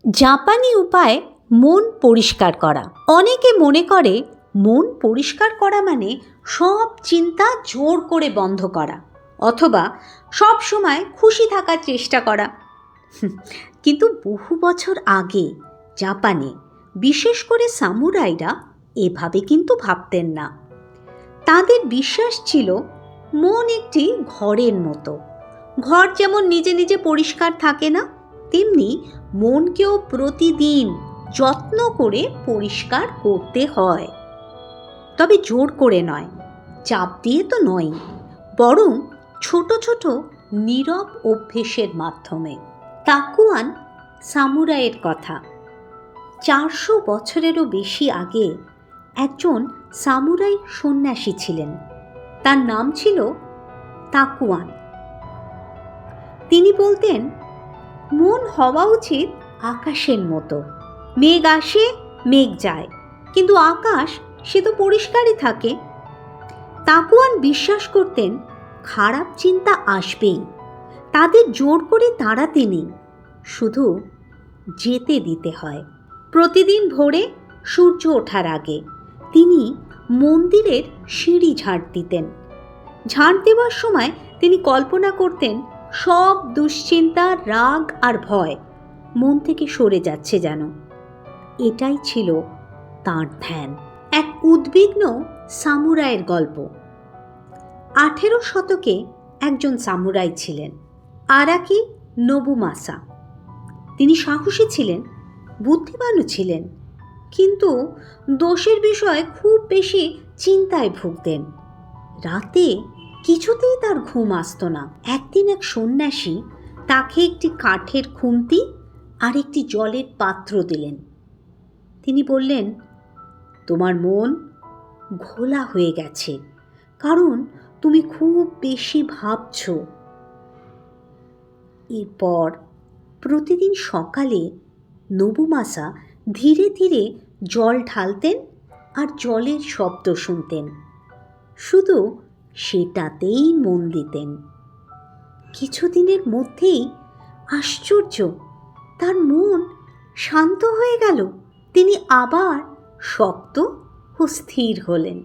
জাপানি উপায় মন পরিষ্কার করা। অনেকে মনে করে মন পরিষ্কার করা মানে সব চিন্তা জোর করে বন্ধ করা অথবা সব সময় খুশি থাকার চেষ্টা করা। কিন্তু বহু বছর আগে জাপানে বিশেষ করে সামুরাইরা এভাবে কিন্তু ভাবতেন না। তাদের বিশ্বাস ছিল মন একটি ঘরের মতো। ঘর যেমন নিজে নিজে পরিষ্কার থাকে না, তেমনি মনকেও প্রতিদিন যত্ন করে পরিষ্কার করতে হয়। তবে জোর করে নয়, চাপ দিয়ে তো নয়, বরং ছোট ছোট নীরব অভ্যেসের মাধ্যমে। তাকুয়ান সামুরাইয়ের কথা। 400 বছরেরও বেশি আগে একজন সামুরাই সন্ন্যাসী ছিলেন। তার নাম ছিল তাকুয়ান। তিনি বলতেন, মন হওয়া উচিত আকাশের মতো। মেঘ আসে, মেঘ যায়, কিন্তু আকাশ সে তো পরিষ্কারই থাকে। তাকুয়ান বিশ্বাস করতেন খারাপ চিন্তা আসবেই, তাদের জোর করে তাড়াতে নেই, শুধু যেতে দিতে হয়। প্রতিদিন ভোরে সূর্য ওঠার আগে তিনি মন্দিরের সিঁড়ি ঝাড় দিতেন। ঝাড় দেওয়ার সময় তিনি কল্পনা করতেন সব দুশ্চিন্তা, রাগ আর ভয় মন থেকে সরে যাচ্ছে যেন। এটাই ছিল তাঁর ধ্যান। এক উদ্বিগ্ন সামুরাইয়ের গল্প। 18 শতকে একজন সামুরাই ছিলেন, আরাকি নোবুমাসা। তিনি সাহসী ছিলেন, বুদ্ধিমানও ছিলেন, কিন্তু দোষের বিষয়ে খুব বেশি চিন্তায় ভুগতেন। রাতে কিছুতেই তার ঘুম আসত না। একদিন এক সন্ন্যাসী তাকে একটি কাঠের খুন্তি আর একটি জলের পাত্র দিলেন। তিনি বললেন, তোমার মন ঘোলা হয়ে গেছে, কারণ তুমি খুব বেশি ভাবছ। এরপর প্রতিদিন সকালে নোবুমাসা ধীরে ধীরে জল ঢালতেন আর জলের শব্দ শুনতেন, শুধু সেটাতেই মন দিতেন। কিছুদিনের মধ্যেই আশ্চর্য, তার মন শান্ত হয়ে গেল। তিনি আবার শক্ত ও স্থির হলেন।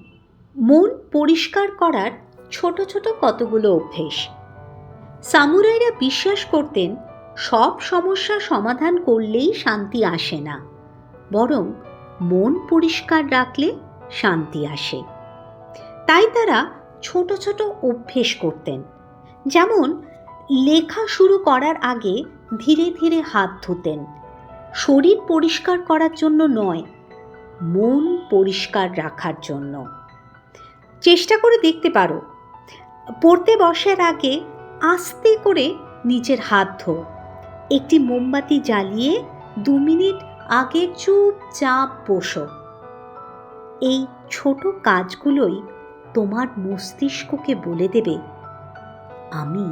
মন পরিষ্কার করার ছোট ছোট কতগুলো অভ্যেস। সামুরাইরা বিশ্বাস করতেন সব সমস্যা সমাধান করলেই শান্তি আসে না, বরং মন পরিষ্কার রাখলে শান্তি আসে। তাই তারা ছোট ছোট অভ্যেস করতেন, যেমন লেখা শুরু করার আগে ধীরে ধীরে হাত ধুতেন। শরীর পরিষ্কার করার জন্য নয়, মন পরিষ্কার রাখার জন্য। চেষ্টা করে দেখতে পারো, পড়তে বসার আগে আস্তে করে নিজের হাত ধো। একটি মোমবাতি জ্বালিয়ে 2 মিনিট আগে চুপচাপ বসো। এই ছোট কাজগুলোই তোমার মস্তিষ্ককে বলে দেবে, আমি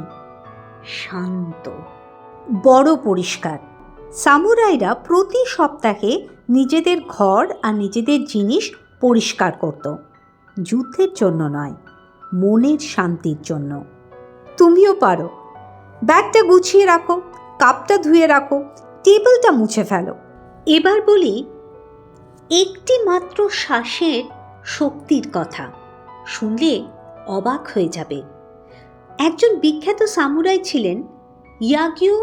শান্ত। বড় পরিষ্কার। সামুরাইরা প্রতি সপ্তাহে নিজেদের ঘর আর নিজেদের জিনিস পরিষ্কার করত, যুদ্ধের জন্য নয়, মনের শান্তির জন্য। তুমিও পারো। ব্যাগটা গুছিয়ে রাখো, কাপটা ধুয়ে রাখো, টেবিলটা মুছে ফেলো। এবার বলি একটি মাত্র শ্বাসের শক্তির কথা, শুনলে অবাক হয়ে যাবে। একজন বিখ্যাত সামুরাই ছিলেন ইয়াগিও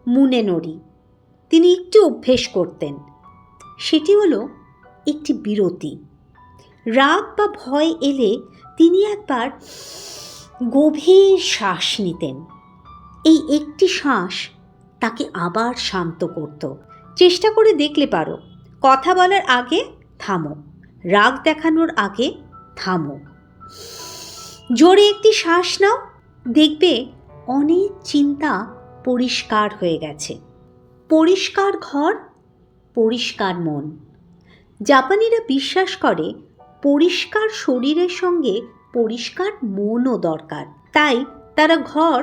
মুনেনোরি। তিনি একটি অভ্যেস করতেন, সেটি হলো একটি বিরতি। রাগ বা ভয় এলে তিনি একবার গভীর শ্বাস নিতেন। এই একটি শ্বাস তাকে আবার শান্ত করত। চেষ্টা করে দেখলে পারো। কথা বলার আগে থামো, রাগ দেখানোর আগে থামো, জোরে একটি শ্বাস নাও, দেখবে অনেক চিন্তা পরিষ্কার হয়ে গেছে। পরিষ্কার ঘর, পরিষ্কার মন। জাপানিরা বিশ্বাস করে পরিষ্কার শরীরের সঙ্গে পরিষ্কার মনও দরকার। তাই তারা ঘর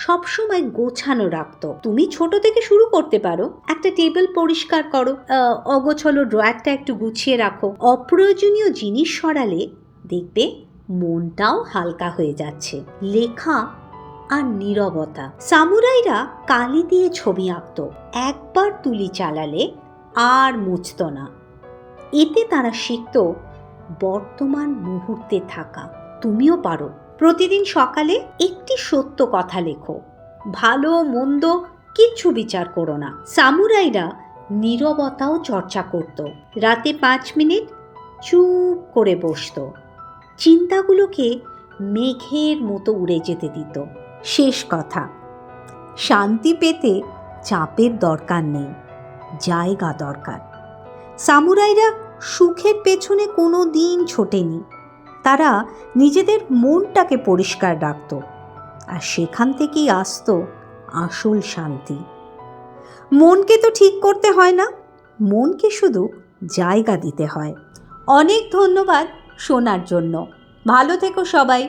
সবসময় গোছানো রাখত। তুমি ছোট থেকে শুরু করতে পারো। একটা টেবিল পরিষ্কার করো, অগোছালো ড্রয়ারটা একটু গুছিয়ে রাখো। অপ্রয়োজনীয় জিনিস সরালে দেখবে মনটাও হালকা হয়ে যাচ্ছে। লেখা আর নীরবতা। সামুরাইরা কালি দিয়ে ছবি আঁকত, একবার তুলি চালালে আর মুছত না। এতে তারা শিখত বর্তমান মুহূর্তে থাকা। তুমিও পারো। প্রতিদিন সকালে একটি সত্য কথা লেখো, ভালো মন্দ কিচ্ছু বিচার করো না। সামুরাইরা নীরবতাও চর্চা করত। রাতে 5 মিনিট চুপ করে বসত, চিন্তাগুলোকে মেঘের মতো উড়ে যেতে দিত। শেষ কথা, শান্তি পেতে চাপের দরকার নেই, জায়গা দরকার। সামুরাইরা সুখের পেছনে কোনো দিন ছোটেনি। তারা নিজেদের মনটাকে পরিষ্কার রাখত, আর সেখান থেকেই আসতো আসল শান্তি। মনকে তো ঠিক করতে হয় না, মনকে শুধু জায়গা দিতে হয়। অনেক ধন্যবাদ শোনার জন্য। ভালো থেকো সবাই।